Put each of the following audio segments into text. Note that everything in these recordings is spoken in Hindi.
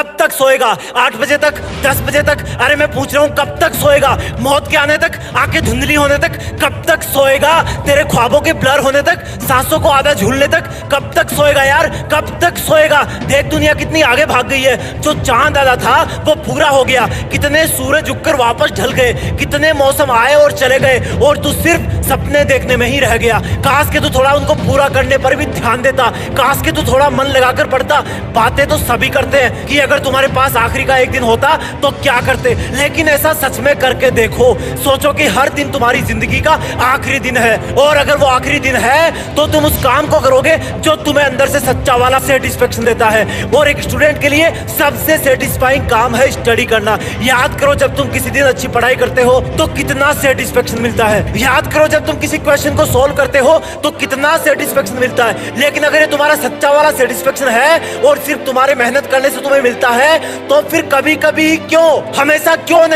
कब तक सोएगा? 8 बजे तक, 10 बजे तक? अरे मैं पूछ रहा हूँ कब तक सोएगा? मौत के आने तक, आंखें धुंधली होने तक कब तक सोएगा? तेरे ख्वाबों के ब्लर होने तक, सांसों को आधा झूलने तक कब तक सोएगा यार? कब तक सोएगा? देख दुनिया कितनी आगे भाग गई है। जो चांद आधा था वो पूरा हो गया, कितने सूरज उगकर वापस ढल गए, कितने मौसम आए और चले गए, और तू सिर्फ सपने देखने में ही रह गया। काश के तू थोड़ा उनको पूरा करने पर भी ध्यान देता, काश के तू थोड़ा मन लगाकर पढ़ता। बातें तो सभी करते हैं कि अगर तुम्हारे पास आखिरी का एक दिन होता तो क्या करते, लेकिन ऐसा सच में करके देखो। सोचो कि हर दिन तुम्हारी जिंदगी का आखिरी दिन है, और अगर वो आखिरी दिन है तो तुम उस काम को करोगे जो तुम्हें अंदर से सच्चा वाला सेटिस्फेक्शन देता है। और एक स्टूडेंट के लिए सबसे सेटिस्फाइंग काम है स्टडी करना। याद करो जब तुम किसी दिन अच्छी पढ़ाई करते हो तो कितना सेटिस्फेक्शन मिलता है। याद करो जब तुम किसी क्वेश्चन को सोल्व करते हो तो कितना सेटिस्फेक्शन मिलता है। लेकिन अगर ये तुम्हारा सच्चा वाला सेटिस्फेक्शन है और सिर्फ तुम्हारे मेहनत करने से तुम्हें मिलता है, तो फिर कभी कभी क्यों, हमेशा क्यों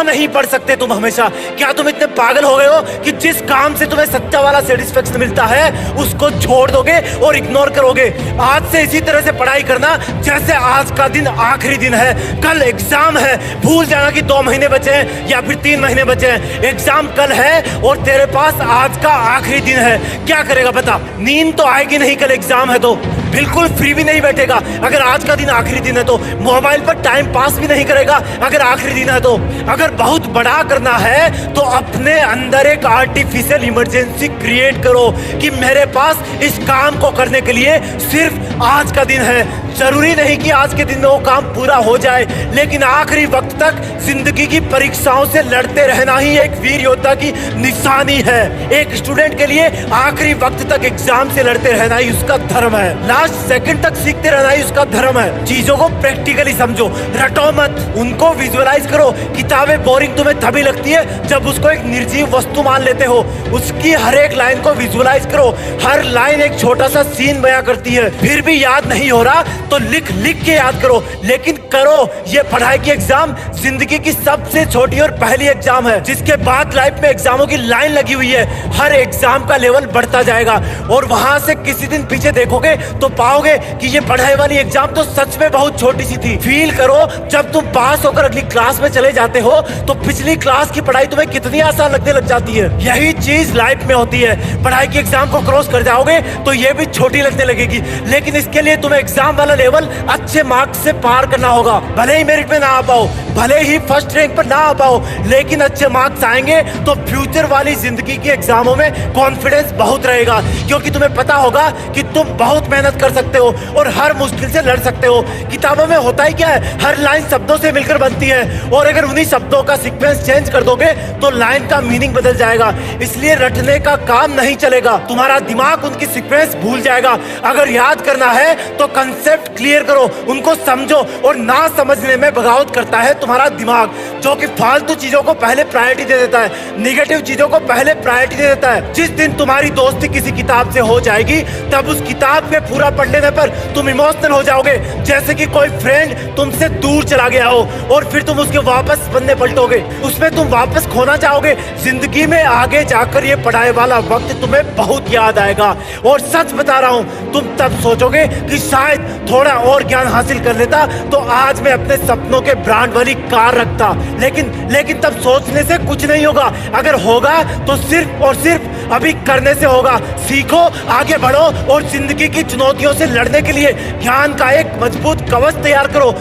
नहीं पढ़ सकते तुम हमेशा? क्या तुम इतने पागल हो गए हो कि जिस काम से तुम्हें सच्चा वाला सेटिस्फेक्शन मिलता है उसको छोड़ दोगे और इग्नोर करोगे? आज से इसी तरह से पढ़ाई करना जैसे आज का दिन आखिरी दिन है, कल एग्जाम है। भूल जाना कि 2 महीने बचे हैं या फिर 3 महीने बचे हैं। एग्जाम कल है और तेरे पास आज का आखिरी दिन है। क्या करेगा बता? नींद तो आएगी नहीं, कल एग्जाम है तो बिल्कुल फ्री भी नहीं बैठेगा अगर आज का दिन आखिरी दिन है तो। मोबाइल पर टाइम पास भी नहीं करेगा अगर आखिरी दिन है तो। अगर बहुत बड़ा करना है तो अपने अंदर एक आर्टिफिशियल इमरजेंसी क्रिएट करो कि मेरे पास इस काम को करने के लिए सिर्फ आज का दिन है। जरूरी नहीं कि आज के दिन में वो काम पूरा हो जाए, लेकिन आखिरी वक्त तक जिंदगी की परीक्षाओं से लड़ते रहना ही एक वीर योद्धा की निशानी है। एक स्टूडेंट के लिए आखिरी वक्त तक एग्जाम से लड़ते रहना ही उसका धर्म है। लास्ट सेकंड तक सीखते रहना ही उसका धर्म है। चीजों को प्रैक्टिकली समझो, रटो मत, उनको विजुअलाइज करो। किताबें बोरिंग तुम्हें तभी लगती है जब उसको एक निर्जीव वस्तु मान लेते हो। उसकी हर एक लाइन को विजुअलाइज करो, हर लाइन एक छोटा सा सीन बयां करती है। फिर भी याद नहीं हो रहा तो लिख के याद करो, लेकिन करो। ये पढ़ाई की एग्जाम जिंदगी की सबसे छोटी और पहली एग्जाम है, जिसके बाद लाइफ में एग्जामों की लाइन लगी हुई है। हर एग्जाम का लेवल बढ़ता जाएगा और वहां से किसी दिन पीछे देखोगे तो पाओगे कि ये पढ़ाई वाली एग्जाम तो सच में बहुत छोटी सी थी। फील करो जब तुम पास होकर अगली क्लास में चले जाते हो तो पिछली क्लास की पढ़ाई तुम्हें कितनी आसान लगने लग जाती है। यही चीज लाइफ में होती है। पढ़ाई की एग्जाम को क्रॉस कर जाओगे तो ये भी छोटी लगने लगेगी, लेकिन इसके लिए तुम्हें एग्जाम वाला लेवल अच्छे मार्क्स से पार करना होगा। भले ही मेरिट में ना आ पाओ, भले ही फर्स्ट रैंक पर ना आ पाओ, लेकिन अच्छे मार्क्स आएंगे तो फ्यूचर वाली जिंदगी की एग्जामों में कॉन्फिडेंस बहुत रहेगा, क्योंकि तुम्हें पता होगा कि तुम बहुत मेहनत कर सकते हो और हर मुश्किल से लड़ सकते हो। किताबों में होता ही क्या है, हर लाइन शब्दों से मिलकर बनती है, और अगर उन्हीं शब्दों का सीक्वेंस चेंज कर दोगे तो लाइन का मीनिंग बदल जाएगा। इसलिए रटने का काम नहीं चलेगा, तुम्हारा दिमाग उनकी सीक्वेंस भूल जाएगा। अगर याद करना है तो कंसेप्ट क्लियर करो, उनको समझो, और ना समझने में बगावत करता है तुम्हारा दिमाग, जो कि फालतू चीजों को पहले प्रायोरिटी दे देता है, निगेटिव चीजों को पहले प्रायोरिटी दे देता है। जिस दिन तुम्हारी दोस्ती किसी किताब से हो जाएगी तब उस किताब में पूरा पढ़ लेने पर तुम इमोशनल हो जाओगे, जैसे कि कोई फ्रेंड तुमसे दूर चला गया हो और फिर तुम उसके वापस बनने पलटोगे, उसमें तुम वापस खोना चाहोगे। जिंदगी में आगे जाकर ये पढ़ाई वाला वक्त तुम्हें बहुत याद आएगा, और सच बता रहा हूँ तुम तब सोचोगे कि शायद थोड़ा और ज्ञान हासिल कर लेता तो आज मैं अपने सपनों के ब्रांड वाली कार रखता। लेकिन तब सोचने से कुछ नहीं होगा, अगर होगा तो सिर्फ और सिर्फ अभी करने से होगा। सीखो, आगे बढ़ो और जिंदगी की चुनौतियों से लड़ने के लिए ज्ञान का एक मजबूत कवच तैयार करो।